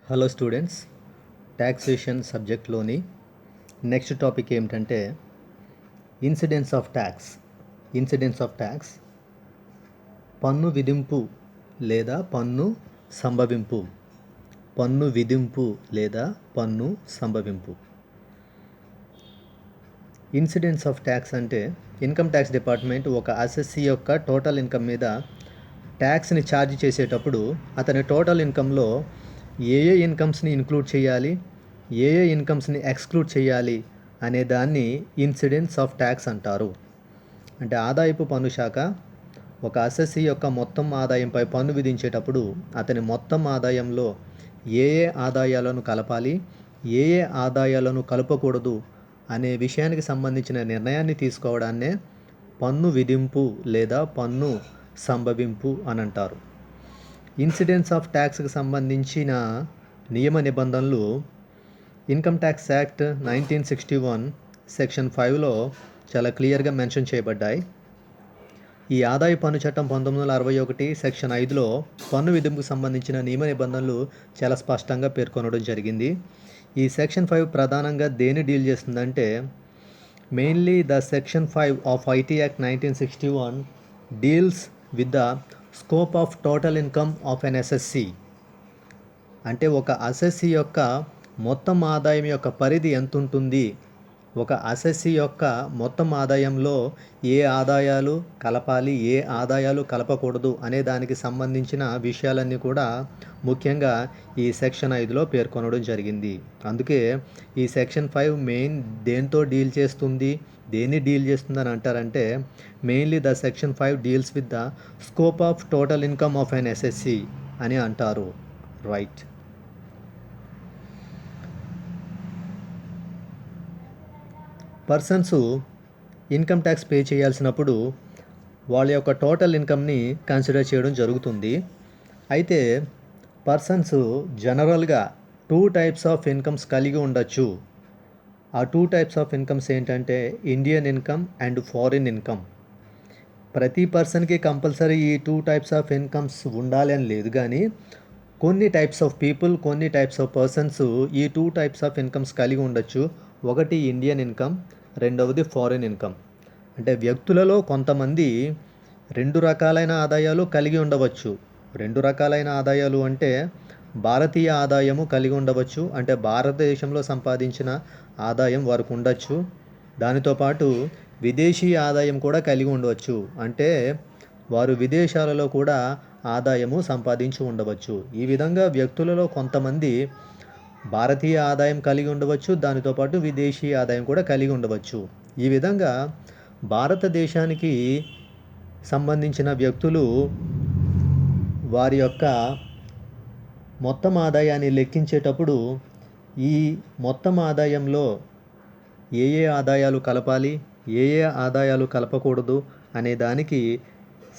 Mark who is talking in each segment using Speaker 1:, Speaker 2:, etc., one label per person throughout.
Speaker 1: Hello students, taxation సబ్జెక్ట్లోని next topic ఏమిటంటే incidence of tax. పన్ను విధింపు లేదా పన్ను సంభవింపు. పన్ను విధింపు లేదా పన్ను సంభవింపు. ఇన్సిడెన్స్ ఆఫ్ ట్యాక్స్ అంటే ఇన్కమ్ ట్యాక్స్ డిపార్ట్మెంట్ ఒక అసెస్సీ యొక్క టోటల్ ఇన్కమ్ మీద ట్యాక్స్ని ఛార్జ్ చేసేటప్పుడు అతని టోటల్ ఇన్కంలో ఏ ఇన్కమ్స్ని ఇన్క్లూడ్ చేయాలి, ఏ ఇన్కమ్స్ని ఎక్స్క్లూడ్ చేయాలి అనే దాన్ని ఇన్సిడెన్స్ ఆఫ్ ట్యాక్స్ అంటారు. అంటే ఆదాయపు పన్ను శాఖ ఒక అసెస్సీ యొక్క మొత్తం ఆదాయంపై పన్ను విధించేటప్పుడు అతని మొత్తం ఆదాయంలో ఏ ఆదాయాలను కలపాలి, ఏ ఆదాయాలను కలపకూడదు అనే విషయానికి సంబంధించిన నిర్ణయాన్ని తీసుకోవడాన్నే పన్ను విధింపు లేదా పన్ను సంభవింపు అని అంటారు. ఇన్సిడెన్స్ ఆఫ్ ట్యాక్స్కి సంబంధించిన నియమ నిబంధనలు ఇన్కమ్ ట్యాక్స్ యాక్ట్ 1961 సెక్షన్ 5లో చాలా క్లియర్గా మెన్షన్ చేయబడ్డాయి. ఈ ఆదాయ పన్ను చట్టం 1961 సెక్షన్ 5లో పన్ను విధింపుకు సంబంధించిన నియమ నిబంధనలు చాలా స్పష్టంగా పేర్కొనడం జరిగింది. ఈ సెక్షన్ 5 ప్రధానంగా దేన్ని డీల్ చేస్తుందంటే mainly the section 5 of IT act 1961 deals with the scope of total income of an assessee. అంటే ఒక అసెస్సీ యొక్క మొత్తం ఆదాయం యొక్క పరిధి ఎంత ఉంటుంది, ఒక అసెస్సీ యొక్క మొత్తం ఆదాయంలో ఏ ఆదాయాలు కలపాలి, ఏ ఆదాయాలు కలపకూడదు అనే దానికి సంబంధించిన విషయాలన్నీ కూడా ముఖ్యంగా ఈ సెక్షన్ 5లో పేర్కొనడం జరిగింది. అందుకే ఈ సెక్షన్ 5 మెయిన్ దేంతో డీల్ చేస్తుంది, దేన్ని డీల్ చేస్తుందని అంటారంటే mainly the section 5 deals with the scope of total income of an assessee అని అంటారు. Right. Persons income tax pay చేయాల్సినప్పుడు వాళ్ళ యొక్క టోటల్ ఇన్కమ్ని కన్సిడర్ చేయడం జరుగుతుంది. అయితే పర్సన్స్ జనరల్గా 2 టైప్స్ ఆఫ్ ఇన్కమ్స్ కలిగి ఉండొచ్చు. ఆ 2 టైప్స్ ఆఫ్ ఇన్కమ్స్ ఏంటంటే Indian income and foreign income. ప్రతి పర్సన్కి కంపల్సరీ ఈ 2 టైప్స్ ఆఫ్ ఇన్కమ్స్ ఉండాలి అని లేదు, కానీ కొన్ని టైప్స్ ఆఫ్ పీపుల్, కొన్ని టైప్స్ ఆఫ్ పర్సన్స్ ఈ 2 టైప్స్ ఆఫ్ ఇన్కమ్స్ కలిగి ఉండొచ్చు. ఒకటి ఇండియన్ ఇన్కమ్, రెండవది ఫారిన్ ఇన్కమ్. అంటే వ్యక్తులలో కొంతమంది 2 రకాలైన ఆదాయాలు కలిగి ఉండవచ్చు. 2 రకాలైన ఆదాయాలు అంటే భారతీయ ఆదాయము కలిగి ఉండవచ్చు, అంటే భారతదేశంలో సంపాదించిన ఆదాయం వారికి ఉండొచ్చు. దానితో పాటు విదేశీ ఆదాయం కూడా కలిగి ఉండవచ్చు, అంటే వారు విదేశాలలో కూడా ఆదాయము సంపాదించి ఉండవచ్చు. ఈ విధంగా వ్యక్తులలో కొంతమంది భారతీయ ఆదాయం కలిగి ఉండవచ్చు, దానితో పాటు విదేశీ ఆదాయం కూడా కలిగి ఉండవచ్చు. ఈ విధంగా భారతదేశానికి సంబంధించిన వ్యక్తులు వారి యొక్క మొత్తం ఆదాయాన్ని లెక్కించేటప్పుడు ఈ మొత్తం ఆదాయంలో ఏ ఆదాయాలు కలపాలి, ఏ ఆదాయాలు కలపకూడదు అనే దానికి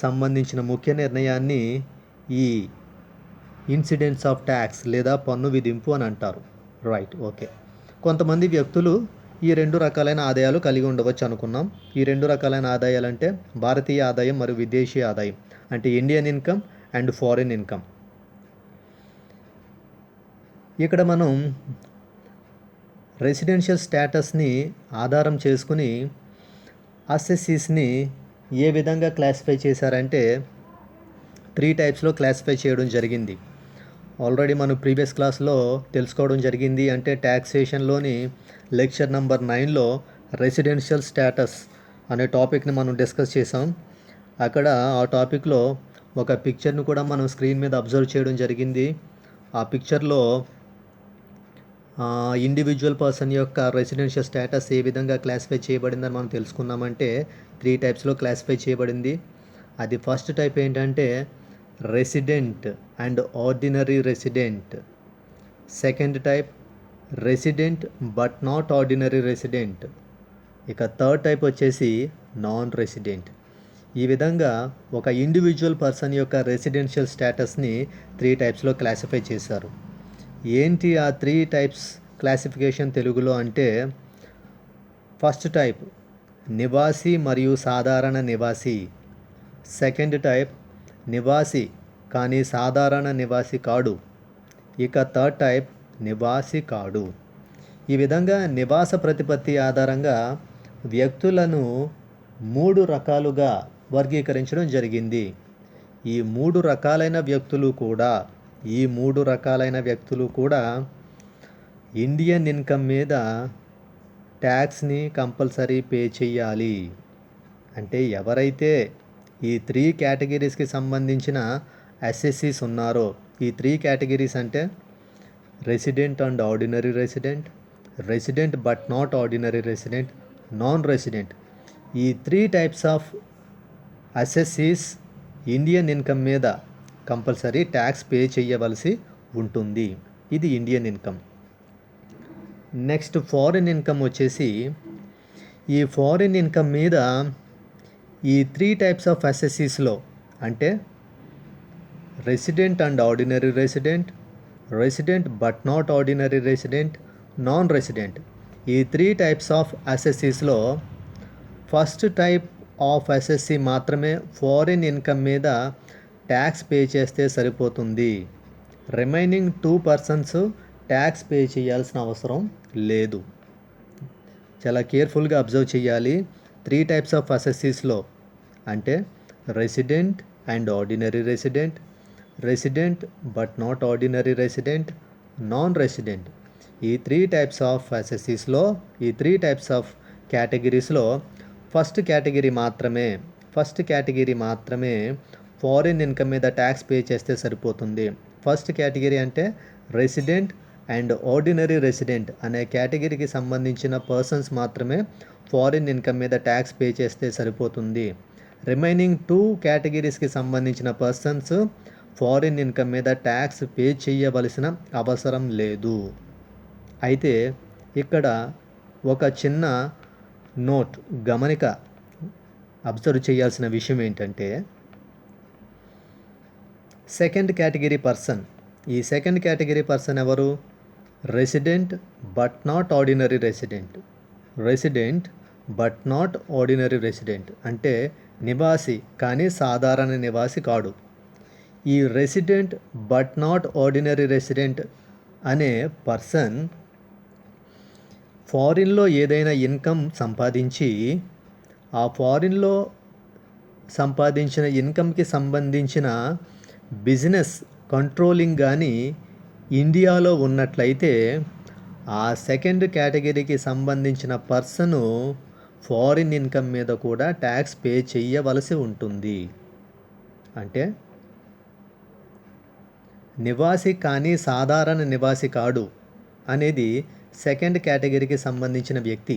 Speaker 1: సంబంధించిన ముఖ్య నిర్ణయాన్ని ఈ ఇన్సిడెన్స్ ఆఫ్ ట్యాక్స్ లేదా పన్ను విధింపు అని అంటారు. Right, okay. కొంతమంది వ్యక్తులు ఈ 2 రకాలైన ఆదాయాలు కలిగి ఉండవచ్చు అనుకున్నాం. ఈ 2 రకాలైన ఆదాయాలు అంటే భారతీయ ఆదాయం మరియు విదేశీ ఆదాయం, అంటే Indian income and foreign income. ఇక్కడ మనం రెసిడెన్షియల్ స్టేటస్ని ఆధారం చేసుకుని అసెస్సీస్ని ఏ విధంగా క్లాసిఫై చేశారంటే 3 టైప్స్లో క్లాసిఫై చేయడం జరిగింది. ఆల్రెడీ మనం ప్రీవియస్ క్లాస్లో తెలుసుకోవడం జరిగింది. అంటే ట్యాక్సేషన్లోని లెక్చర్ నెంబర్ 9లో రెసిడెన్షియల్ స్టేటస్ అనే టాపిక్ని మనం డిస్కస్ చేసాం. అక్కడ ఆ టాపిక్లో ఒక పిక్చర్ని కూడా మనం స్క్రీన్ మీద అబ్జర్వ్ చేయడం జరిగింది. ఆ పిక్చర్లో ఇండివిజువల్ పర్సన్ యొక్క రెసిడెన్షియల్ స్టేటస్ ఏ విధంగా క్లాసిఫై చేయబడిందని మనం తెలుసుకున్నామంటే 3 టైప్స్లో క్లాసిఫై చేయబడింది. అది ఫస్ట్ టైప్ ఏంటంటే resident and ordinary resident. Second type resident but not ordinary resident. ఇక థర్డ్ టైప్ వచ్చేసి నాన్ రెసిడెంట్. ఈ విధంగా ఒక ఇండివిజువల్ పర్సన్ యొక్క రెసిడెన్షియల్ స్టేటస్ని 3 టైప్స్లో క్లాసిఫై చేశారు. ఏంటి ఆ 3 టైప్స్ క్లాసిఫికేషన్ తెలుగులో అంటే ఫస్ట్ టైప్ నివాసి మరియు సాధారణ నివాసి. సెకండ్ టైప్ నివాసి కానీ సాధారణ నివాసి కాడు. ఇక థర్డ్ టైప్ నివాసి కాడు. ఈ విధంగా నివాస ప్రతిపత్తి ఆధారంగా వ్యక్తులను 3 రకాలుగా వర్గీకరించడం జరిగింది. ఈ 3 రకాలైన వ్యక్తులు కూడా ఇండియన్ ఇన్కమ్ మీద ట్యాక్స్ని కంపల్సరీ పే చేయాలి. అంటే ఎవరైతే ఈ 3 కేటగిరీస్కి సంబంధించిన అసెస్సీస్ ఉన్నారో, ఈ 3 కేటగిరీస్ అంటే resident and ordinary resident, resident but not ordinary resident, non resident, ఈ 3 టైప్స్ ఆఫ్ అసెస్సీస్ ఇండియన్ ఇన్కమ్ మీద కంపల్సరీ ట్యాక్స్ పే చేయవలసి ఉంటుంది. ఇది Indian income. Next foreign income వచ్చేసి, ఈ ఫారిన్ ఇన్కమ్ మీద ఈ 3 టైప్స్ ఆఫ్ అసెస్సీస్లో అంటే resident and ordinary resident, resident but not ordinary resident, non resident, ఈ 3 టైప్స్ ఆఫ్ అసెస్సీస్లో ఫస్ట్ టైప్ ఆఫ్ అసెస్సీ మాత్రమే ఫారిన్ ఇన్కమ్ మీద ట్యాక్స్ పే చేస్తే సరిపోతుంది. రిమైనింగ్ 2 పర్సన్స్ ట్యాక్స్ పే చేయాల్సిన అవసరం లేదు. చాలా కేర్ఫుల్గా అబ్జర్వ్ చేయాలి. 3 టైప్స్ ఆఫ్ అసెస్సీస్లో అంటే resident and ordinary resident, resident but not ordinary resident, non resident, ఈ 3 టైప్స్ ఆఫ్ అసెస్సీస్లో, ఈ 3 టైప్స్ ఆఫ్ కేటగిరీస్లో ఫస్ట్ కేటగిరీ మాత్రమే ఫారిన్ ఇన్కమ్ మీద ట్యాక్స్ పే చేస్తే సరిపోతుంది. ఫస్ట్ కేటగిరీ అంటే రెసిడెంట్ అండ్ ఆర్డినరీ రెసిడెంట్ అనే కేటగిరీకి సంబంధించిన పర్సన్స్ మాత్రమే ఫారిన్ ఇన్కమ్ మీద ట్యాక్స్ పే చేస్తే సరిపోతుంది. రిమైనింగ్ 2 కేటగిరీస్కి సంబంధించిన పర్సన్స్ ఫారిన్ ఇన్కమ్ మీద ట్యాక్స్ పే చేయవలసిన అవసరం లేదు. అయితే ఇక్కడ ఒక చిన్న నోట్, గమనిక అబ్జర్వ్ చేయాల్సిన విషయం ఏంటంటే, సెకండ్ కేటగిరీ పర్సన్, ఈ సెకండ్ కేటగిరీ పర్సన్ ఎవరు? Resident but not ordinary resident, resident but not ordinary resident అంటే నివాసి కానీ సాధారణ నివాసి కాడు. ఈ resident but not ordinary resident అనే పర్సన్ ఫారిన్లో ఏదైనా ఇన్కమ్ సంపాదించి, ఆ ఫారిన్లో సంపాదించిన ఇన్కమ్కి సంబంధించిన బిజినెస్ కంట్రోలింగ్ కానీ ఇండియాలో ఉన్నట్లయితే ఆ సెకండ్ కేటగిరీకి సంబంధించిన పర్సను ఫారిన్ ఇన్కమ్ మీద కూడా ట్యాక్స్ పే చేయవలసి ఉంటుంది. అంటే నివాసి కానీ సాధారణ నివాసి కాడు అనేది సెకండ్ కేటగిరీకి సంబంధించిన వ్యక్తి.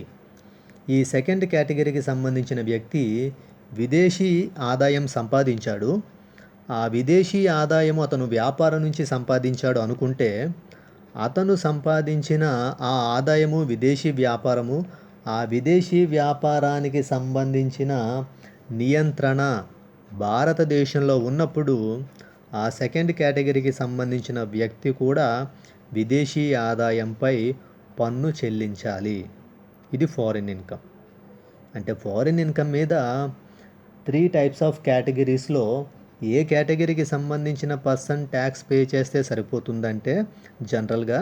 Speaker 1: ఈ సెకండ్ కేటగిరీకి సంబంధించిన వ్యక్తి విదేశీ ఆదాయం సంపాదించాడు. ఆ విదేశీ ఆదాయం అతను వ్యాపారం నుంచి సంపాదించాడు అనుకుంటే, అతను సంపాదించిన ఆ ఆదాయము విదేశీ వ్యాపారము, ఆ విదేశీ వ్యాపారానికి సంబంధించిన నియంత్రణ భారతదేశంలో ఉన్నప్పుడు ఆ సెకండ్ కేటగిరీకి సంబంధించిన వ్యక్తి కూడా విదేశీ ఆదాయంపై పన్ను చెల్లించాలి. ఇది ఫారిన్ ఇన్కమ్. అంటే ఫారిన్ ఇన్కమ్ మీద 3 టైప్స్ ఆఫ్ కేటగిరీస్లో ఏ కేటగిరీకి సంబంధించిన పర్సన్ ట్యాక్స్ పే చేస్తే సరిపోతుందంటే, జనరల్గా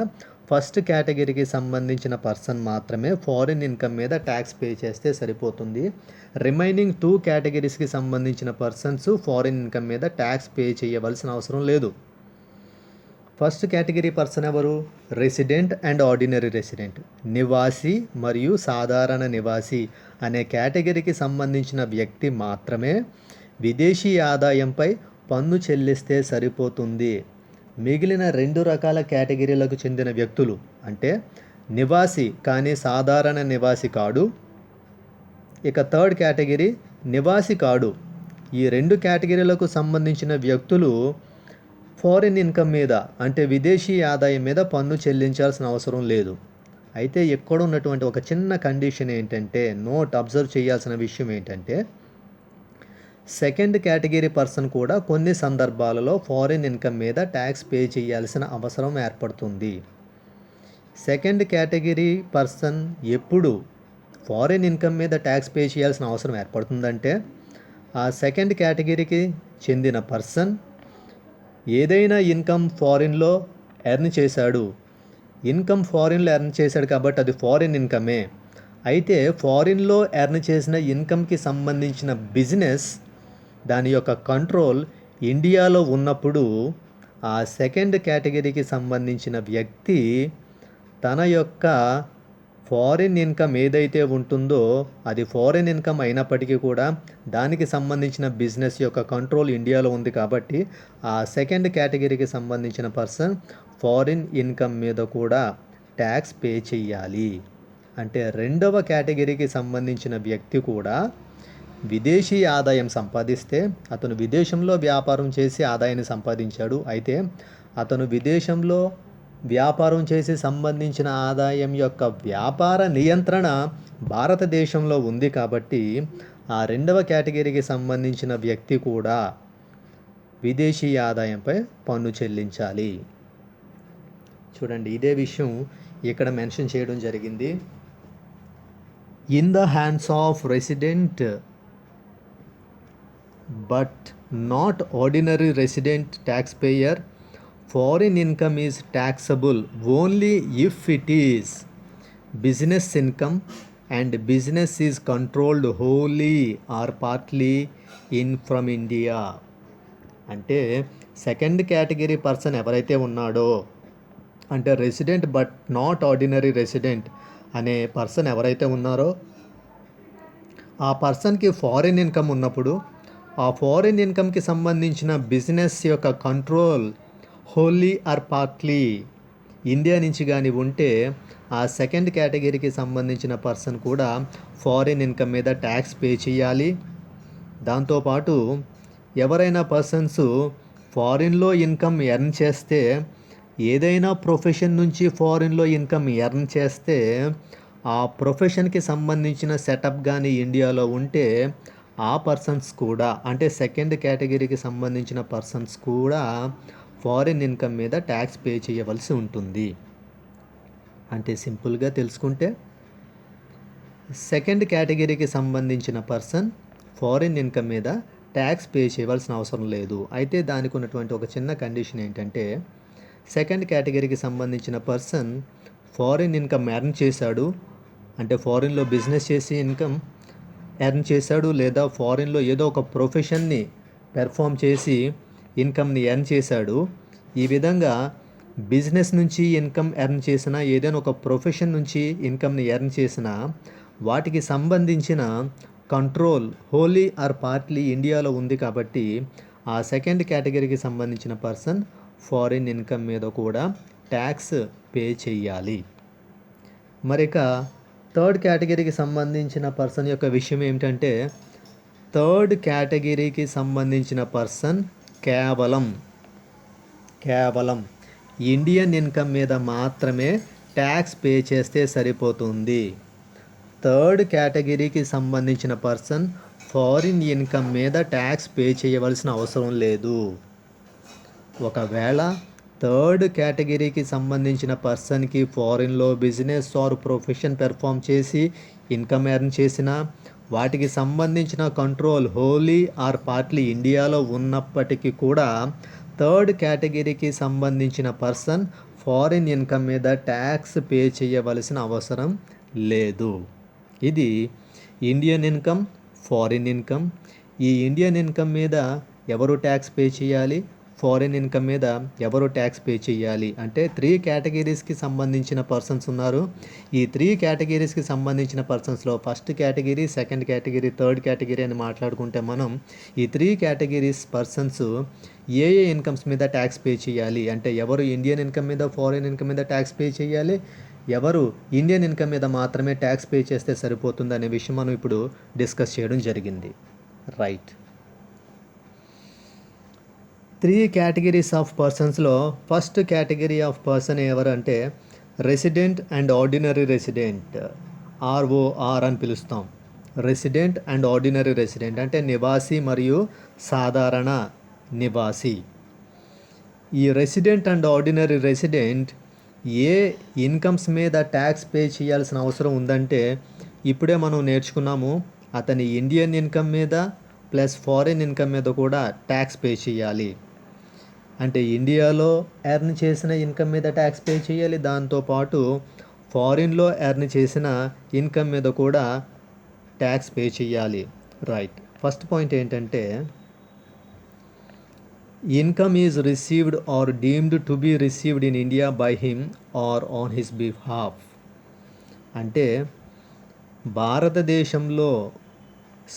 Speaker 1: ఫస్ట్ కేటగిరీకి సంబంధించిన పర్సన్ మాత్రమే ఫారిన్ ఇన్కమ్ మీద ట్యాక్స్ పే చేస్తే సరిపోతుంది. రిమైనింగ్ 2 కేటగిరీస్కి సంబంధించిన పర్సన్స్ ఫారిన్ ఇన్కమ్ మీద ట్యాక్స్ పే చేయవలసిన అవసరం లేదు. ఫస్ట్ కేటగిరీ పర్సన్ ఎవరు? రెసిడెంట్ అండ్ ఆర్డినరీ రెసిడెంట్, నివాసి మరియు సాధారణ నివాసి అనే కేటగిరీకి సంబంధించిన వ్యక్తి మాత్రమే విదేశీ ఆదాయంపై పన్ను చెల్లిస్తే సరిపోతుంది. మిగిలిన 2 రకాల కేటగిరీలకు చెందిన వ్యక్తులు అంటే నివాసి కానీ సాధారణ నివాసి కాడు, ఇక థర్డ్ కేటగిరీ నివాసి కాడు, ఈ 2 కేటగిరీలకు సంబంధించిన వ్యక్తులు ఫారిన్ ఇన్కమ్ మీద అంటే విదేశీ ఆదాయం మీద పన్ను చెల్లించాల్సిన అవసరం లేదు. అయితే ఇక్కడ ఉన్నటువంటి ఒక చిన్న కండిషన్ ఏంటంటే, నోట్ అబ్జర్వ్ చేయాల్సిన విషయం ఏంటంటే, సెకండ్ కేటగిరీ పర్సన్ కూడా కొన్ని సందర్భాలలో ఫారిన్ ఇన్కమ్ మీద ట్యాక్స్ పే చేయాల్సిన అవసరం ఏర్పడుతుంది. సెకండ్ కేటగిరీ పర్సన్ ఎప్పుడు ఫారిన్ ఇన్కమ్ మీద ట్యాక్స్ పే చేయాల్సిన అవసరం ఏర్పడుతుందంటే, ఆ సెకండ్ కేటగిరీకి చెందిన పర్సన్ ఏదైనా ఇన్కమ్ ఫారిన్లో ఎర్న్ చేశాడు. ఇన్కమ్ ఫారిన్లో ఎర్న్ చేశాడు కాబట్టి అది ఫారిన్ ఇన్కమే. అయితే ఫారిన్లో ఎర్న్ చేసిన ఇన్కమ్కి సంబంధించిన బిజినెస్ దాని యొక్క కంట్రోల్ ఇండియాలో ఉన్నప్పుడు ఆ సెకండ్ కేటగిరీకి సంబంధించిన వ్యక్తి తన యొక్క ఫారిన్ ఇన్కమ్ ఏదైతే ఉంటుందో అది ఫారిన్ ఇన్కమ్ అయినప్పటికీ కూడా దానికి సంబంధించిన బిజినెస్ యొక్క కంట్రోల్ ఇండియాలో ఉంది కాబట్టి ఆ సెకండ్ కేటగిరీకి సంబంధించిన పర్సన్ ఫారిన్ ఇన్కమ్ మీద కూడా ట్యాక్స్ పే చేయాలి. అంటే రెండవ కేటగిరీకి సంబంధించిన వ్యక్తి కూడా విదేశీ ఆదాయం సంపాదిస్తే అతను విదేశంలో వ్యాపారం చేసి ఆదాయాన్ని సంపాదించాడు. అయితే అతను విదేశంలో వ్యాపారం చేసి సంబంధించిన ఆదాయం యొక్క వ్యాపార నియంత్రణ భారతదేశంలో ఉంది కాబట్టి ఆ రెండవ కేటగిరీకి సంబంధించిన వ్యక్తి కూడా విదేశీ ఆదాయంపై పన్ను చెల్లించాలి. చూడండి, ఇదే విషయం ఇక్కడ మెన్షన్ చేయడం జరిగింది. In the hands of resident but not ordinary resident tax payer foreign income is taxable only if it is business income and business is controlled wholly or partly in from India. అంటే second category person ఎవరైతే ఉన్నాడో, అంటే resident but not ordinary resident అనే person ఎవరైతే ఉన్నారో ఆ పర్సన్కి foreign income ఉన్నప్పుడు ఆ ఫారిన్ ఇన్కమ్కి సంబంధించిన బిజినెస్ యొక్క control wholly or partly India నుంచి కానీ ఉంటే ఆ సెకండ్ కేటగిరీకి సంబంధించిన పర్సన్ కూడా ఫారిన్ ఇన్కమ్ మీద ట్యాక్స్ పే చేయాలి. దాంతోపాటు ఎవరైనా పర్సన్స్ ఫారిన్లో ఇన్కమ్ ఎర్న్ చేస్తే, ఏదైనా ప్రొఫెషన్ నుంచి ఫారిన్లో ఇన్కమ్ ఎర్న్ చేస్తే ఆ ప్రొఫెషన్కి సంబంధించిన సెటప్ కానీ ఇండియాలో ఉంటే ఆ పర్సన్స్ కూడా, అంటే సెకండ్ కేటగిరీకి సంబంధించిన పర్సన్స్ కూడా ఫారిన్ ఇన్కమ్ మీద ట్యాక్స్ పే చేయవలసి ఉంటుంది. అంటే సింపుల్గా తెలుసుకుంటే సెకండ్ కేటగిరీకి సంబంధించిన పర్సన్ ఫారిన్ ఇన్కమ్ మీద ట్యాక్స్ పే చేయవలసిన అవసరం లేదు. అయితే దానికి ఉన్నటువంటి ఒక చిన్న కండిషన్ ఏంటంటే, సెకండ్ కేటగిరీకి సంబంధించిన పర్సన్ ఫారిన్ ఇన్కమ్ ఎర్న్ చేశాడు, అంటే ఫారిన్లో బిజినెస్ చేసి ఇన్కమ్ ఎర్న్ చేశాడు, లేదా ఫారిన్లో ఏదో ఒక ప్రొఫెషన్ని పెర్ఫామ్ చేసి ఇన్కమ్ని ఎర్న్ చేశాడు. ఈ విధంగా బిజినెస్ నుంచి ఇన్కమ్ ఎర్న్ చేసిన, ఏదైనా ఒక ప్రొఫెషన్ నుంచి ఇన్కమ్ని ఎర్న్ చేసిన వాటికి సంబంధించిన కంట్రోల్ హోలీ ఆర్ పార్ట్లీ ఇండియాలో ఉంది కాబట్టి ఆ సెకండ్ కేటగిరీకి సంబంధించిన పర్సన్ ఫారిన్ ఇన్కమ్ మీద కూడా ట్యాక్స్ పే చేయాలి. మరిక థర్డ్ కేటగిరీకి సంబంధించిన పర్సన్ యొక్క విషయం ఏమిటంటే, థర్డ్ కేటగిరీకి సంబంధించిన పర్సన్ కేవలం ఇండియన్ ఇన్కమ్ మీద మాత్రమే ట్యాక్స్ పే చేస్తే సరిపోతుంది. థర్డ్ కేటగిరీకి సంబంధించిన పర్సన్ ఫారిన్ ఇన్కమ్ మీద ట్యాక్స్ పే చేయవలసిన అవసరం లేదు. ఒకవేళ థర్డ్ కేటగిరీకి సంబంధించిన పర్సన్కి ఫారిన్లో బిజినెస్ ఆర్ ప్రొఫెషన్ పెర్ఫామ్ చేసి ఇన్కమ్ ఎర్న్ చేసిన వాటికి సంబంధించిన కంట్రోల్ హోలీ ఆర్ పార్ట్లీ ఇండియాలో ఉన్నప్పటికీ కూడా థర్డ్ కేటగిరీకి సంబంధించిన పర్సన్ ఫారిన్ ఇన్కమ్ మీద ట్యాక్స్ పే చేయవలసిన అవసరం లేదు. ఇది ఇండియన్ ఇన్కమ్, ఫారిన్ ఇన్కమ్. ఈ ఇండియన్ ఇన్కమ్ మీద ఎవరు ట్యాక్స్ పే చేయాలి, ఫారిన్ ఇన్కమ్ మీద ఎవరు ట్యాక్స్ పే చేయాలి అంటే 3 కేటగిరీస్కి సంబంధించిన పర్సన్స్ ఉన్నారు. ఈ 3 కేటగిరీస్కి సంబంధించిన పర్సన్స్లో first category, second category, third category అని మాట్లాడుకుంటే మనం ఈ 3 కేటగిరీస్ పర్సన్స్ ఏ ఇన్కమ్స్ మీద ట్యాక్స్ పే చేయాలి అంటే ఎవరు ఇండియన్ ఇన్కమ్ మీద, ఫారిన్ ఇన్కమ్ మీద ట్యాక్స్ పే చేయాలి, ఎవరు ఇండియన్ ఇన్కమ్ మీద మాత్రమే ట్యాక్స్ పే చేస్తే సరిపోతుంది అనే విషయం మనం ఇప్పుడు డిస్కస్ చేయడం జరిగింది. రైట్. 3 కేటగిరీస్ ఆఫ్ పర్సన్స్లో ఫస్ట్ కేటగిరీ ఆఫ్ పర్సన్ ఎవరు అంటే resident and ordinary resident, ROR అని పిలుస్తాం. రెసిడెంట్ అండ్ ఆర్డినరీ రెసిడెంట్ అంటే నివాసి మరియు సాధారణ నివాసి. ఈ రెసిడెంట్ అండ్ ఆర్డినరీ రెసిడెంట్ ఏ ఇన్కమ్స్ మీద ట్యాక్స్ పే చేయాల్సిన అవసరం ఉందంటే ఇప్పుడే మనం నేర్చుకున్నాము, అతని ఇండియన్ ఇన్కమ్ మీద ప్లస్ ఫారిన్ ఇన్కమ్ మీద కూడా ట్యాక్స్ పే చేయాలి. అంటే ఇండియాలో ఎర్న్ చేసిన ఇన్కమ్ మీద ట్యాక్స్ పే చేయాలి, దాంతోపాటు ఫారిన్లో ఎర్న్ చేసిన ఇన్కమ్ మీద కూడా ట్యాక్స్ పే చేయాలి. రైట్. ఫస్ట్ పాయింట్ ఏంటంటే income is received or deemed to be received in India by him or on his behalf. అంటే భారతదేశంలో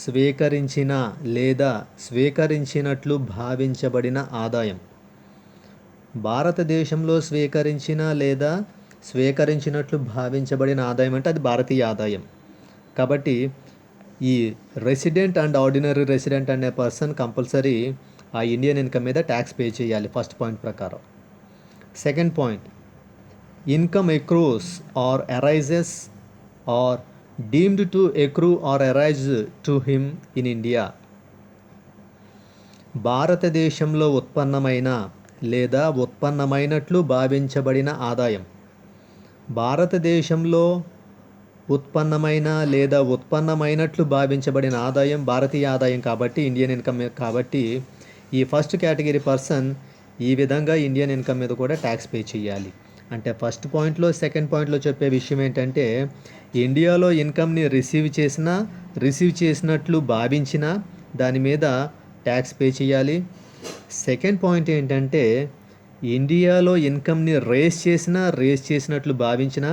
Speaker 1: స్వీకరించిన లేదా స్వీకరించినట్లు భావించబడిన ఆదాయం, భారతదేశంలో స్వీకరించిన లేదా స్వీకరించినట్లు భావించబడిన ఆదాయం అంటే అది భారతీయ ఆదాయం. కాబట్టి ఈ రెసిడెంట్ అండ్ ఆర్డినరీ రెసిడెంట్ అనే పర్సన్ కంపల్సరీ ఆ ఇండియన్ ఇన్కమ్ మీద ట్యాక్స్ పే చేయాలి ఫస్ట్ పాయింట్ ప్రకారం. Second point, income accrues or arises or deemed to accrue or arise to him in India. భారతదేశంలో ఉత్పన్నమైన లేదా ఉత్పన్నమైనట్లు భావించబడిన ఆదాయం, భారతదేశంలో ఉత్పన్నమైన లేదా ఉత్పన్నమైనట్లు భావించబడిన ఆదాయం భారతీయ ఆదాయం కాబట్టి ఇండియన్ ఇన్కమ్ కాబట్టి ఈ ఫస్ట్ కేటగిరీ పర్సన్ ఈ విధంగా ఇండియన్ ఇన్కమ్ మీద కూడా ట్యాక్స్ పే చేయాలి. అంటే ఫస్ట్ పాయింట్లో సెకండ్ పాయింట్లో చెప్పే విషయం ఏంటంటే ఇండియాలో ఇన్కమ్ని రిసీవ్ చేసినట్లు భావించిన దాని మీద ట్యాక్స్ పే చేయాలి. సెకండ్ పాయింట్ ఏంటంటే ఇండియాలో ఇన్కమ్ని రేస్ చేసినట్లు భావించిన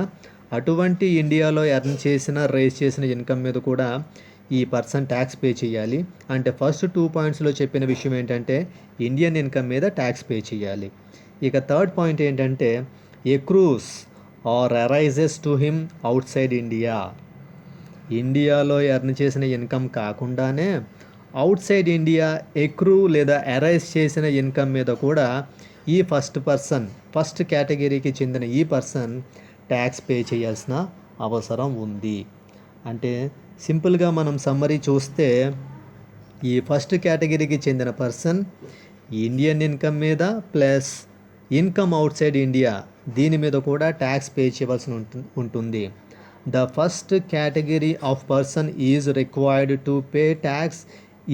Speaker 1: అటువంటి ఇండియాలో ఎర్న్ రేస్ చేసిన ఇన్కమ్ మీద కూడా ఈ పర్సన్ ట్యాక్స్ పే చేయాలి. అంటే ఫస్ట్ 2 పాయింట్స్లో చెప్పిన విషయం ఏంటంటే ఇండియన్ ఇన్కమ్ మీద ట్యాక్స్ పే చేయాలి. ఇక థర్డ్ పాయింట్ ఏంటంటే accrues or arises to him outside India. ఇండియాలో ఎర్న్ చేసిన ఇన్కమ్ కాకుండానే అవుట్ సైడ్ ఇండియా ఎక్రూ లేదా అరైజ్ చేసిన ఇన్కమ్ మీద కూడా ఈ ఫస్ట్ కేటగిరీకి చెందిన ఈ పర్సన్ ట్యాక్స్ పే చేయాల్సిన అవసరం ఉంది. అంటే సింపుల్గా మనం సమ్మరీ చూస్తే ఈ ఫస్ట్ కేటగిరీకి చెందిన పర్సన్ ఇండియన్ ఇన్కమ్ మీద plus income out side India దీని మీద కూడా ట్యాక్స్ పే చేయవలసి ఉంటుంది. The first category of person is required to pay tax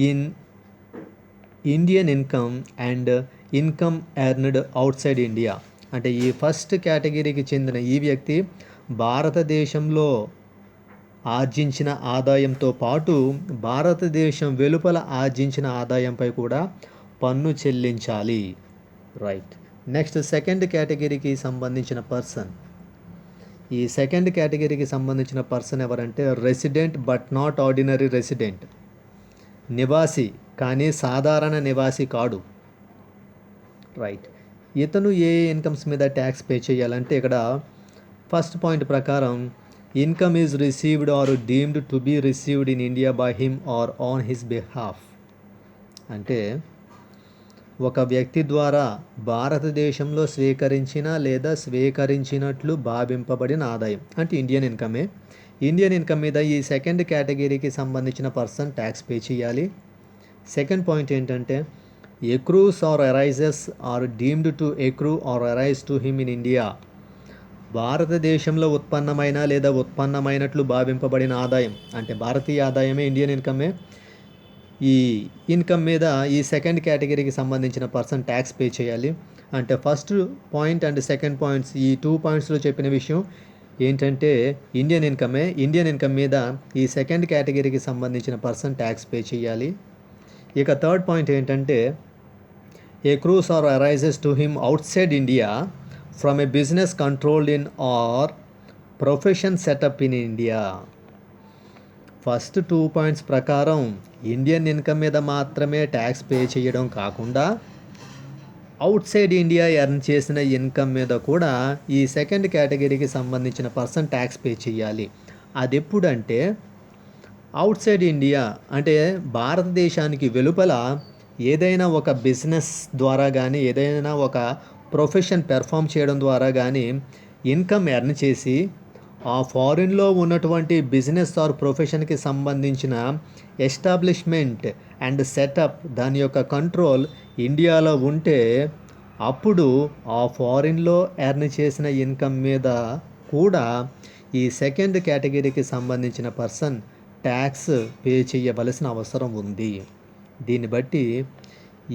Speaker 1: in Indian income and income earned out side India. అంటే ఈ ఫస్ట్ కేటగిరీకి చెందిన ఈ వ్యక్తి భారతదేశంలో ఆర్జించిన ఆదాయంతో పాటు భారతదేశం వెలుపల ఆర్జించిన ఆదాయంపై కూడా పన్ను చెల్లించాలి. రైట్. నెక్స్ట్ సెకండ్ కేటగిరీకి సంబంధించిన పర్సన్. ఈ సెకండ్ కేటగిరీకి సంబంధించిన పర్సన్ ఎవరంటే resident but not ordinary resident. నివాసి కానీ సాధారణ నివాసి కాడు. రైట్. ఇతను ఏ ఇన్కమ్స్ మీద ట్యాక్స్ పే చేయాలంటే ఇక్కడ ఫస్ట్ పాయింట్ ప్రకారం income is received or deemed to be received in India by him or on his behalf. అంటే ఒక వ్యక్తి ద్వారా భారతదేశంలో స్వీకరించిన లేదా స్వీకరించినట్లు భావింపబడిన ఆదాయం అంటే ఇండియన్ ఇన్కమే. ఇండియన్ ఇన్కమ్ మీద ఈ సెకండ్ కేటగిరీకి సంబంధించిన పర్సన్ ట్యాక్స్ పే చేయాలి. సెకండ్ పాయింట్ ఏంటంటే accrues or arises or deemed to accrue or arise to him in India. భారతదేశంలో ఉత్పన్నమైన లేదా ఉత్పన్నమైనట్లు భావింపబడిన ఆదాయం అంటే భారతీయ ఆదాయమే ఇండియన్ ఇన్కమే. ఈ ఇన్కమ్ మీద ఈ సెకండ్ కేటగిరీకి సంబంధించిన పర్సన్ ట్యాక్స్ పే చేయాలి. అంటే first point and second points ఈ 2 పాయింట్స్లో చెప్పిన విషయం ఏంటంటే ఇండియన్ ఇన్కమ్ మీద ఈ సెకండ్ కేటగిరీకి సంబంధించిన పర్సన్ ట్యాక్స్ పే చేయాలి. ఇక థర్డ్ పాయింట్ ఏంటంటే accrues or arises to him outside India from a business controlled in or profession set up in India. First 2 points ప్రకారం ఇండియన్ ఇన్కమ్ మీద మాత్రమే ట్యాక్స్ పే చేయడం కాకుండా అవుట్ సైడ్ ఇండియా ఎర్న్ చేసిన income మీద కూడా ఈ సెకండ్ కేటగిరీకి సంబంధించిన పర్సన్ ట్యాక్స్ పే చేయాలి. అది ఎప్పుడంటే అవుట్ సైడ్ ఇండియా అంటే భారతదేశానికి వెలుపల ఏదైనా ఒక బిజినెస్ ద్వారా కానీ ఏదైనా ఒక ప్రొఫెషన్ పెర్ఫామ్ చేయడం ద్వారా కానీ ఇన్కమ్ ఎర్న్ చేసి ఆ ఫారిన్లో ఉన్నటువంటి బిజినెస్ ఆర్ ప్రొఫెషన్కి సంబంధించిన ఎస్టాబ్లిష్మెంట్ అండ్ సెటప్ దాని యొక్క కంట్రోల్ ఇండియాలో ఉంటే అప్పుడు ఆ ఫారిన్లో ఎర్న్ చేసిన ఇన్కమ్ మీద కూడా ఈ సెకండ్ కేటగిరీకి సంబంధించిన పర్సన్ ట్యాక్స్ పే చేయవలసిన అవసరం ఉంది. దీన్ని బట్టి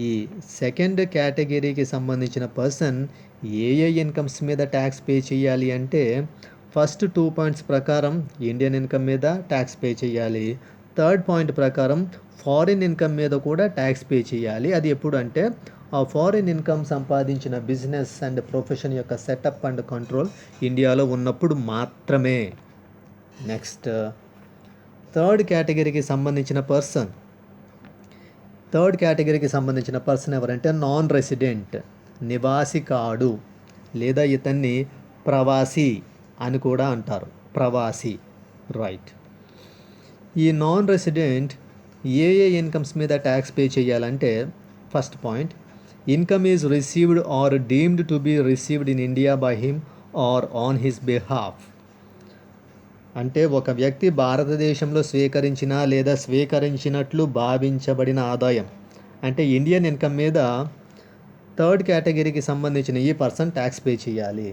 Speaker 1: ఈ సెకండ్ కేటగిరీకి సంబంధించిన పర్సన్ ఏ ఇన్కమ్స్ మీద ట్యాక్స్ పే చేయాలి అంటే ఫస్ట్ 2 పాయింట్స్ ప్రకారం ఇండియన్ ఇన్కమ్ మీద ట్యాక్స్ పే చేయాలి. థర్డ్ పాయింట్ ప్రకారం ఫారిన్ ఇన్కమ్ మీద కూడా ట్యాక్స్ పే చేయాలి. అది ఎప్పుడు అంటే ఆ ఫారిన్ ఇన్కమ్ సంపాదించిన బిజినెస్ అండ్ ప్రొఫెషన్ యొక్క సెటప్ అండ్ కంట్రోల్ ఇండియాలో ఉన్నప్పుడు మాత్రమే. నెక్స్ట్ థర్డ్ కేటగిరీకి సంబంధించిన పర్సన్ ఎవరంటే నాన్ రెసిడెంట్, నివాసి కాడు, లేదా ఇతన్ని ప్రవాసి అని కూడా అంటారు. ప్రవాసి, రైట్. ఈ నాన్ రెసిడెంట్ ఏ ఇన్కమ్స్ మీద ట్యాక్స్ పే చేయాలంటే first point, income is received or deemed to be received in India by him or on his behalf. అంటే ఒక వ్యక్తి భారతదేశంలో స్వీకరించిన లేదా స్వీకరించినట్లు భావించబడిన ఆదాయం అంటే ఇండియన్ ఇన్కమ్ మీద థర్డ్ కేటగిరీకి సంబంధించిన ఈ పర్సన్ ట్యాక్స్ పే చేయాలి.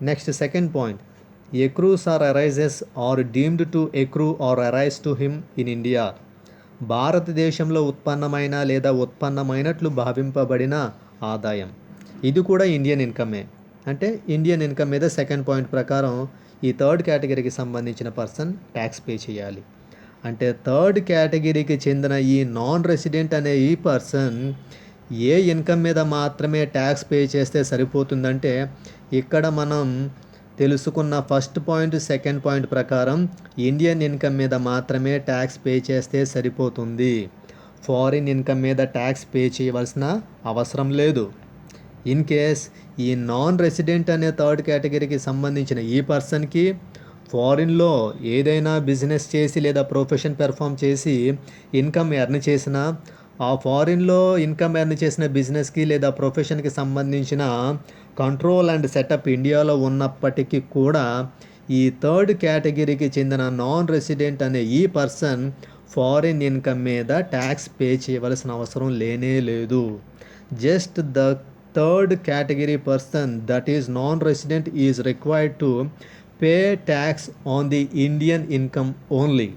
Speaker 1: Next second point, accrues or arises or deemed to accrue or arise to him in India. భారతదేశంలో ఉత్పన్నమైన లేదా ఉత్పన్నమైనట్లు భావింపబడిన ఆదాయం, ఇది కూడా ఇండియన్ ఇన్కమే. అంటే ఇండియన్ ఇన్కమ్ మీద సెకండ్ పాయింట్ ప్రకారం ఈ థర్డ్ కేటగిరీకి సంబంధించిన పర్సన్ ట్యాక్స్ పే చేయాలి. అంటే థర్డ్ కేటగిరీకి చెందిన ఈ నాన్ రెసిడెంట్ అనే ఈ పర్సన్ ఏ ఇన్కమ్ మీద మాత్రమే ట్యాక్స్ పే చేస్తే సరిపోతుందంటే ఇక్కడ మనం తెలుసుకున్న ఫస్ట్ పాయింట్ సెకండ్ పాయింట్ ప్రకారం ఇండియన్ ఇన్కమ్ మీద మాత్రమే ట్యాక్స్ పే చేస్తే సరిపోతుంది. ఫారిన్ ఇన్కమ్ మీద ట్యాక్స్ పే చేయవలసిన అవసరం లేదు. ఇన్ కేస్ ఈ నాన్ రెసిడెంట్ అనే థర్డ్ కేటగిరీకి సంబంధించిన ఈ పర్సన్కి ఫారిన్లో ఏదైనా బిజినెస్ చేసి లేదా ప్రొఫెషన్ పెర్ఫామ్ చేసి ఇన్కమ్ ఎర్న్ చేసినా ఆ ఫారిన్లో ఇన్కమ్ ఎర్న్ చేసిన బిజినెస్కి లేదా ప్రొఫెషన్కి సంబంధించిన కంట్రోల్ అండ్ సెటప్ ఇండియాలో ఉన్నప్పటికీ కూడా ఈ థర్డ్ కేటగిరీకి చెందిన నాన్ రెసిడెంట్ అనే ఈ పర్సన్ ఫారిన్ ఇన్కమ్ మీద ట్యాక్స్ పే చేయవలసిన అవసరం లేనే లేదు. Just the third category person that is non resident is required to pay tax on the Indian income only.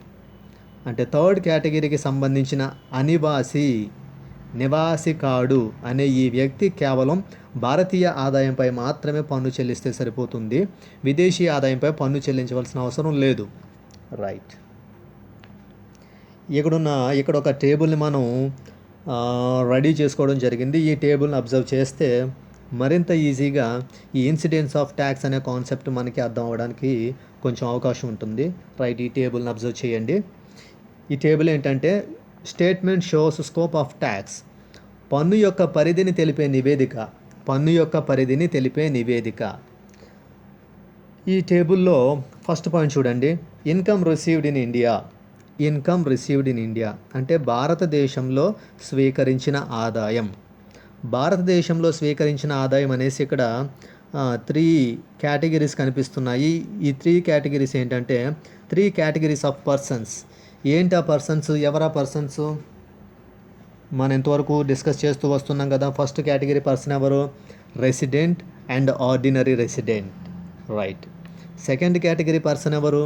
Speaker 1: అంటే థర్డ్ కేటగిరీకి సంబంధించిన నివాసి కాడు అనే ఈ వ్యక్తి కేవలం భారతీయ ఆదాయంపై మాత్రమే పన్ను చెల్లిస్తే సరిపోతుంది. విదేశీ ఆదాయంపై పన్ను చెల్లించవలసిన అవసరం లేదు. రైట్. ఇక్కడ ఒక టేబుల్ని మనం రెడీ చేసుకోవడం జరిగింది. ఈ టేబుల్ని అబ్జర్వ్ చేస్తే మరింత ఈజీగా ఈ ఇన్సిడెన్స్ ఆఫ్ ట్యాక్స్ అనే కాన్సెప్ట్ మనకి అర్థం అవ్వడానికి కొంచెం అవకాశం ఉంటుంది. రైట్, ఈ టేబుల్ని అబ్జర్వ్ చేయండి. ఈ టేబుల్ ఏంటంటే statement shows scope of tax, పన్ను యొక్క పరిధిని తెలిపే నివేదిక. ఈ టేబుల్లో ఫస్ట్ పాయింట్ చూడండి, ఇన్కమ్ రిసీవ్డ్ ఇన్ ఇండియా అంటే భారతదేశంలో స్వీకరించిన ఆదాయం. భారతదేశంలో స్వీకరించిన ఆదాయం అనేసి ఇక్కడ 3 కేటగిరీస్ కనిపిస్తున్నాయి. ఈ 3 కేటగిరీస్ ఏంటంటే 3 కేటగిరీస్ ఆఫ్ పర్సన్స్. ఏంటి ఆ పర్సన్స్? ఎవరా పర్సన్స్? మనం ఎంతవరకు డిస్కస్ చేస్తూ వస్తున్నాం కదా. ఫస్ట్ కేటగిరీ పర్సన్ ఎవరు? Resident and ordinary resident. Right. Second category person ఎవరు?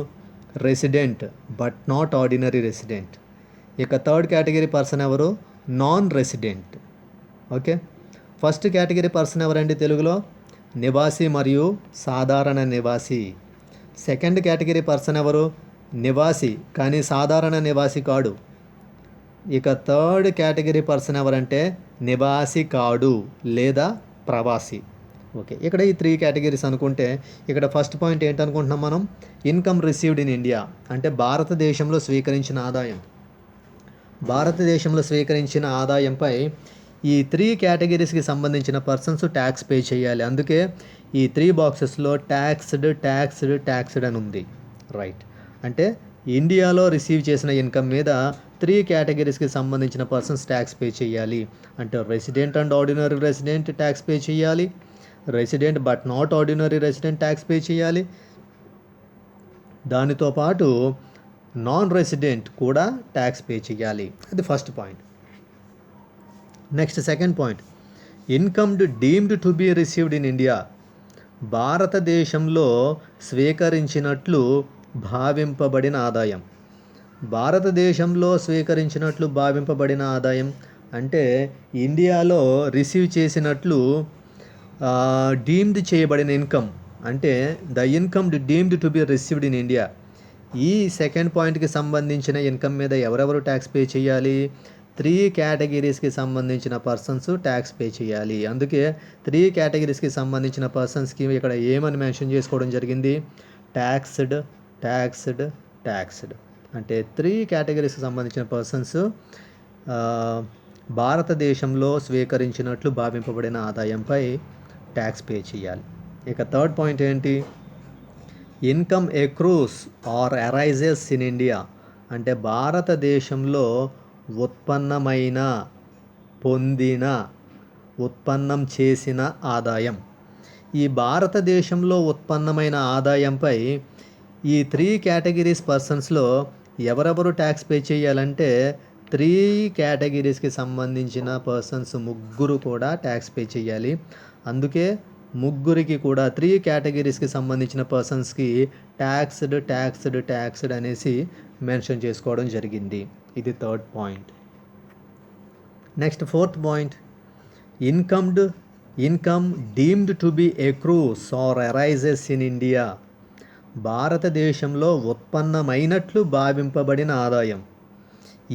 Speaker 1: Resident but not ordinary resident. ఇక థర్డ్ కేటగిరీ పర్సన్ ఎవరు? Non resident. Okay. First category person ఎవరండి తెలుగులో? నివాసి మరియు సాధారణ నివాసి. సెకండ్ కేటగిరీ పర్సన్ ఎవరు? నివాసి కానీ సాధారణ నివాసి కాడు. ఇక థర్డ్ కేటగిరీ పర్సన్ ఎవరంటే నివాసి కాడు లేదా ప్రవాసి. ఓకే, ఇక్కడ ఈ 3 కేటగిరీస్ అనుకుంటే ఇక్కడ ఫస్ట్ పాయింట్ ఏంటనుకుంటున్నాం మనం? ఇన్కమ్ రిసీవ్డ్ ఇన్ ఇండియా అంటే భారతదేశంలో స్వీకరించిన ఆదాయంపై ఈ 3 కేటగిరీస్కి సంబంధించిన పర్సన్స్ ట్యాక్స్ పే చేయాలి. అందుకే ఈ 3 బాక్సెస్లో ట్యాక్స్డ్ అని ఉంది. రైట్. అంటే ఇండియాలో రిసీవ్ చేసిన ఇన్కమ్ మీద 3 కేటగిరీస్కి సంబంధించిన పర్సన్స్ ట్యాక్స్ పే చేయాలి. అంటే resident and ordinary resident tax pay చేయాలి, resident but not ordinary resident tax pay చేయాలి, దానితో పాటు నాన్ రెసిడెంట్ కూడా ట్యాక్స్ పే చేయాలి. అది first point. Next second point, income deemed to be received in India. భారతదేశంలో స్వీకరించినట్లు భావింపబడిన ఆదాయం. అంటే ఇండియాలో రిసీవ్ చేసినట్లు డీమ్డ్ చేయబడిన ఇన్కమ్, అంటే the income deemed to B received in India. ఈ సెకండ్ పాయింట్కి సంబంధించిన ఇన్కమ్ మీద ఎవరెవరు ట్యాక్స్ పే చేయాలి? 3 కేటగిరీస్కి సంబంధించిన పర్సన్స్ ట్యాక్స్ పే చేయాలి. అందుకే 3 కేటగిరీస్కి సంబంధించిన పర్సన్స్కి ఇక్కడ ఏమని మెన్షన్ చేసుకోవడం జరిగింది? Taxed, taxed, taxed. అంటే 3 కేటగిరీస్కి సంబంధించిన పర్సన్స్ భారతదేశంలో స్వీకరించినట్లు భావింపబడిన ఆదాయంపై ట్యాక్స్ పే చేయాలి. ఇక థర్డ్ పాయింట్ ఏంటి? Income accrues or arises in India. అంటే భారతదేశంలో ఉత్పన్నమైన, పొందిన, ఉత్పన్నం చేసిన ఆదాయం. ఈ భారతదేశంలో ఉత్పన్నమైన ఆదాయంపై ఈ 3 కేటగిరీస్ పర్సన్స్లో ఎవరెవరు ట్యాక్స్ పే చేయాలంటే 3 కేటగిరీస్కి సంబంధించిన పర్సన్స్ ముగ్గురు కూడా ట్యాక్స్ పే చేయాలి. అందుకే ముగ్గురికి కూడా 3 కేటగిరీస్కి సంబంధించిన పర్సన్స్కి ట్యాక్స్డ్, ట్యాక్స్డ్, ట్యాక్స్డ్ అనేసి మెన్షన్ చేసుకోవడం జరిగింది. ఇది third point. Next fourth point, income deemed to be accrues or arises in India. భారతదేశంలో ఉత్పన్నమైనట్లు భావింపబడిన ఆదాయం.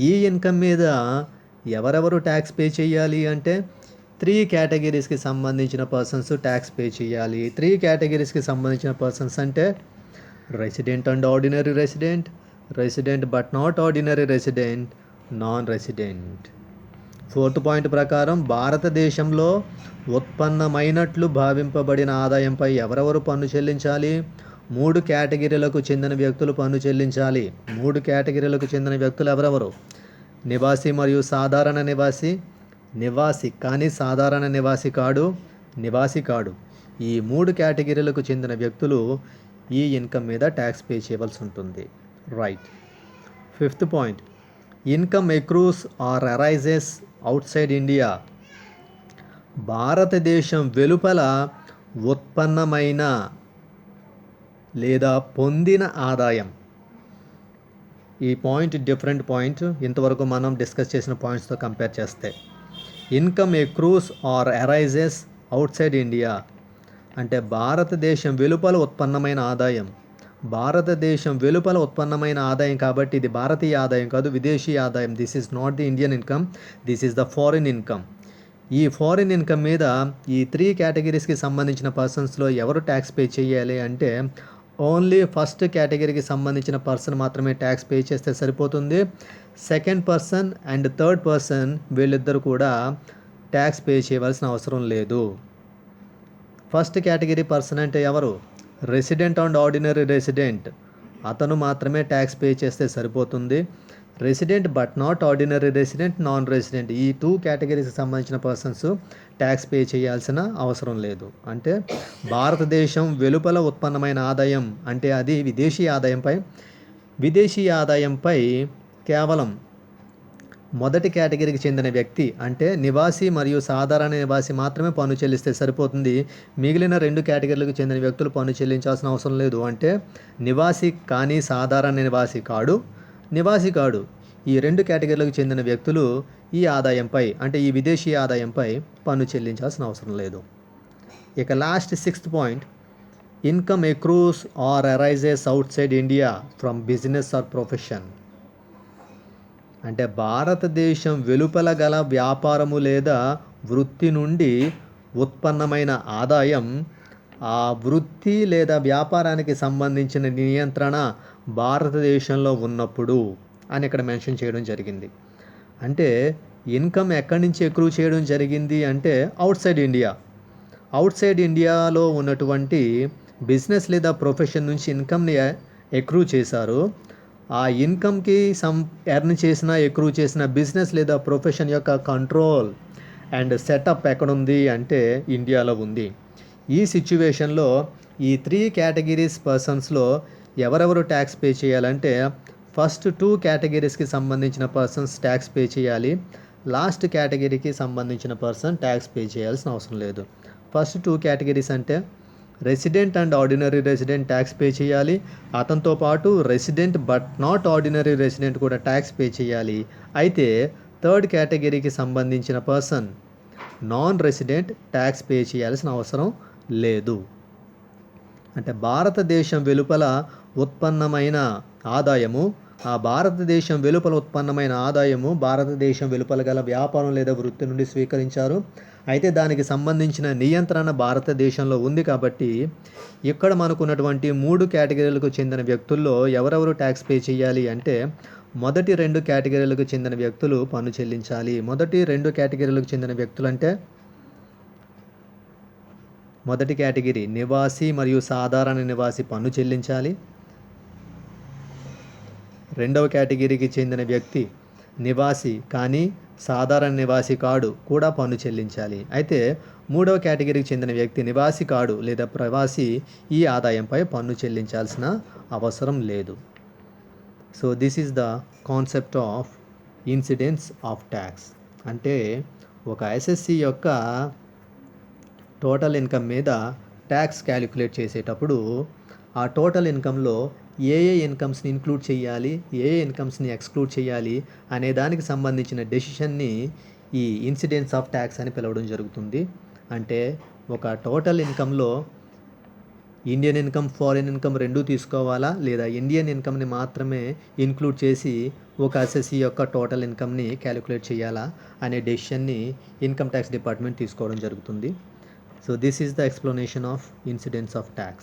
Speaker 1: ఈ ఇన్కమ్ మీద ఎవరెవరు ట్యాక్స్ పే చేయాలి అంటే 3 కేటగిరీస్కి సంబంధించిన పర్సన్స్ ట్యాక్స్ పే చేయాలి. 3 కేటగిరీస్కి సంబంధించిన పర్సన్స్ అంటే resident and ordinary resident, resident but not ordinary resident, non resident. Fourth point ప్రకారం భారతదేశంలో ఉత్పన్నమైనట్లు భావింపబడిన ఆదాయంపై ఎవరెవరు పన్ను చెల్లించాలి? 3 కేటగిరీలకు చెందిన వ్యక్తులు పన్ను చెల్లించాలి. 3 కేటగిరీలకు చెందిన వ్యక్తులు ఎవరెవరు? నివాసి మరియు సాధారణ నివాసి. నివాసి కానీ సాధారణ నివాసి కాడు, నివాసి కాడు. ఈ 3 కేటగిరీలకు చెందిన వ్యక్తులు ఈ ఇన్కమ్ మీద ట్యాక్స్ పే చేయవలసి ఉంటుంది. Right. Fifth point, income accrues or arises outside India. భారతదేశం వెలుపల ఉత్పన్నమైన లేదా పొందిన ఆదాయం. ఈ పాయింట్ డిఫరెంట్ పాయింట్ ఇంతవరకు మనం డిస్కస్ చేసిన పాయింట్స్తో కంపేర్ చేస్తే. Income accrues or arises outside India అంటే భారతదేశం వెలుపల ఉత్పన్నమైన ఆదాయం. భారతదేశం వెలుపల ఉత్పన్నమైన ఆదాయం కాబట్టి ఇది భారతీయ ఆదాయం కాదు, విదేశీ ఆదాయం. This is not the Indian income, this is the foreign income. ఈ ఫారిన్ ఇన్కమ్ మీద ఈ 3 కేటగిరీస్కి సంబంధించిన పర్సన్స్లో ఎవరు ట్యాక్స్ పే చేయాలి అంటే ఓన్లీ ఫస్ట్ కేటగిరీకి సంబంధించిన పర్సన్ మాత్రమే ట్యాక్స్ పే చేస్తే సరిపోతుంది. Second person and third person వీళ్ళిద్దరు కూడా ట్యాక్స్ పే చేయవలసిన అవసరం లేదు. ఫస్ట్ కేటగిరీ పర్సన్ అంటే ఎవరు? Resident and ordinary resident. అతను మాత్రమే ట్యాక్స్ పే చేస్తే సరిపోతుంది. Resident but not ordinary resident, non resident, ఈ 2 కేటగిరీస్కి సంబంధించిన పర్సన్స్ ట్యాక్స్ పే చేయాల్సిన అవసరం లేదు. అంటే భారతదేశం వెలుపల ఉత్పన్నమైన ఆదాయం అంటే అది విదేశీ ఆదాయంపై కేవలం మొదటి కేటగిరీకి చెందిన వ్యక్తి అంటే నివాసి మరియు సాధారణ నివాసి మాత్రమే పన్ను చెల్లిస్తే సరిపోతుంది. మిగిలిన 2 కేటగిరీలకు చెందిన వ్యక్తులు పన్ను చెల్లించాల్సిన అవసరం లేదు. అంటే నివాసి కానీ సాధారణ నివాసి కాడు, నివాసి కాడు, ఈ 2 కేటగిరీలకు చెందిన వ్యక్తులు ఈ ఆదాయంపై అంటే ఈ విదేశీ ఆదాయంపై పన్ను చెల్లించాల్సిన అవసరం లేదు. ఇక last 6th point, income accrues or arises outside India from business or profession. అంటే భారతదేశం వెలుపల గల వ్యాపారము లేదా వృత్తి నుండి ఉత్పన్నమైన ఆదాయం ఆ వృత్తి లేదా వ్యాపారానికి సంబంధించిన నియంత్రణ భారతదేశంలో ఉన్నప్పుడు అని ఇక్కడ మెన్షన్ చేయడం జరిగింది. అంటే ఇన్కమ్ ఎక్కడి నుంచి ఎక్రూ చేయడం జరిగింది అంటే అవుట్ సైడ్ ఇండియాలో ఉన్నటువంటి బిజినెస్ లేదా ప్రొఫెషన్ నుంచి ఇన్కమ్ని ఎక్రూ చేశారు. ఆ ఇన్కమ్కి ఎక్రూ చేసిన బిజినెస్ లేదా ప్రొఫెషన్ యొక్క కంట్రోల్ అండ్ సెటప్ ఎక్కడుంది అంటే ఇండియాలో ఉంది. ఈ సిచ్యువేషన్లో ఈ 3 కేటగిరీస్ పర్సన్స్లో ఎవరెవరు ట్యాక్స్ పే చేయాలంటే ఫస్ట్ 2 కేటగిరీస్కి సంబంధించిన పర్సన్స్ ట్యాక్స్ పే చేయాలి. లాస్ట్ కేటగిరీకి సంబంధించిన పర్సన్ ట్యాక్స్ పే చేయాల్సిన అవసరం లేదు. ఫస్ట్ 2 కేటగిరీస్ అంటే resident and ordinary resident tax pay చేయాలి. అతనితో పాటు resident but not ordinary resident కూడా ట్యాక్స్ పే చేయాలి. అయితే థర్డ్ కేటగిరీకి సంబంధించిన person non resident tax pay చేయాల్సిన అవసరం లేదు. అంటే భారతదేశం వెలుపల ఉత్పన్నమైన ఆదాయము, ఆ భారతదేశం వెలుపల ఉత్పన్నమైన ఆదాయము భారతదేశం వెలుపల గల వ్యాపారం లేదా వృత్తి నుండి స్వీకరించారు. అయితే దానికి సంబంధించిన నియంత్రణ భారతదేశంలో ఉంది కాబట్టి ఇక్కడ మనకున్నటువంటి 3 కేటగిరీలకు చెందిన వ్యక్తుల్లో ఎవరెవరు ట్యాక్స్ పే చేయాలి అంటే మొదటి 2 కేటగిరీలకు చెందిన వ్యక్తులు పన్ను చెల్లించాలి. మొదటి 2 కేటగిరీలకు చెందిన వ్యక్తులంటే మొదటి కేటగిరీ నివాసి మరియు సాధారణ నివాసి పన్ను చెల్లించాలి. రెండవ కేటగిరీకి చెందిన వ్యక్తి నివాసి కానీ సాధారణ నివాసి కాడు కూడా పన్ను చెల్లించాలి. అయితే మూడవ కేటగిరీకి చెందిన వ్యక్తి నివాసి కాడు లేదా ప్రవాసి ఈ ఆదాయంపై పన్ను చెల్లించాల్సిన అవసరం లేదు. So this is the concept of incidence of tax. అంటే ఒక ఎస్ఎస్సి యొక్క టోటల్ ఇన్కమ్ మీద ట్యాక్స్ క్యాలిక్యులేట్ చేసేటప్పుడు ఆ టోటల్ ఇన్కంలో ఏ ఇన్కమ్స్ని ఇంక్లూడ్ చేయాలి, ఏ ఇన్కమ్స్ని ఎక్స్క్లూడ్ చేయాలి అనే దానికి సంబంధించిన డెసిషన్ని ఈ ఇన్సిడెన్స్ ఆఫ్ ట్యాక్స్ అని పిలవడం జరుగుతుంది. అంటే ఒక టోటల్ ఇన్కంలో ఇండియన్ ఇన్కమ్, ఫారిన్ ఇన్కమ్ రెండూ తీసుకోవాలా లేదా ఇండియన్ ఇన్కమ్ని మాత్రమే ఇన్క్లూడ్ చేసి ఒక ఎస్ఎస్సి యొక్క టోటల్ ఇన్కమ్ని క్యాలిక్యులేట్ చేయాలా అనే డెసిషన్ని ఇన్కమ్ ట్యాక్స్ డిపార్ట్మెంట్ తీసుకోవడం జరుగుతుంది. So this is the explanation of incidence of tax.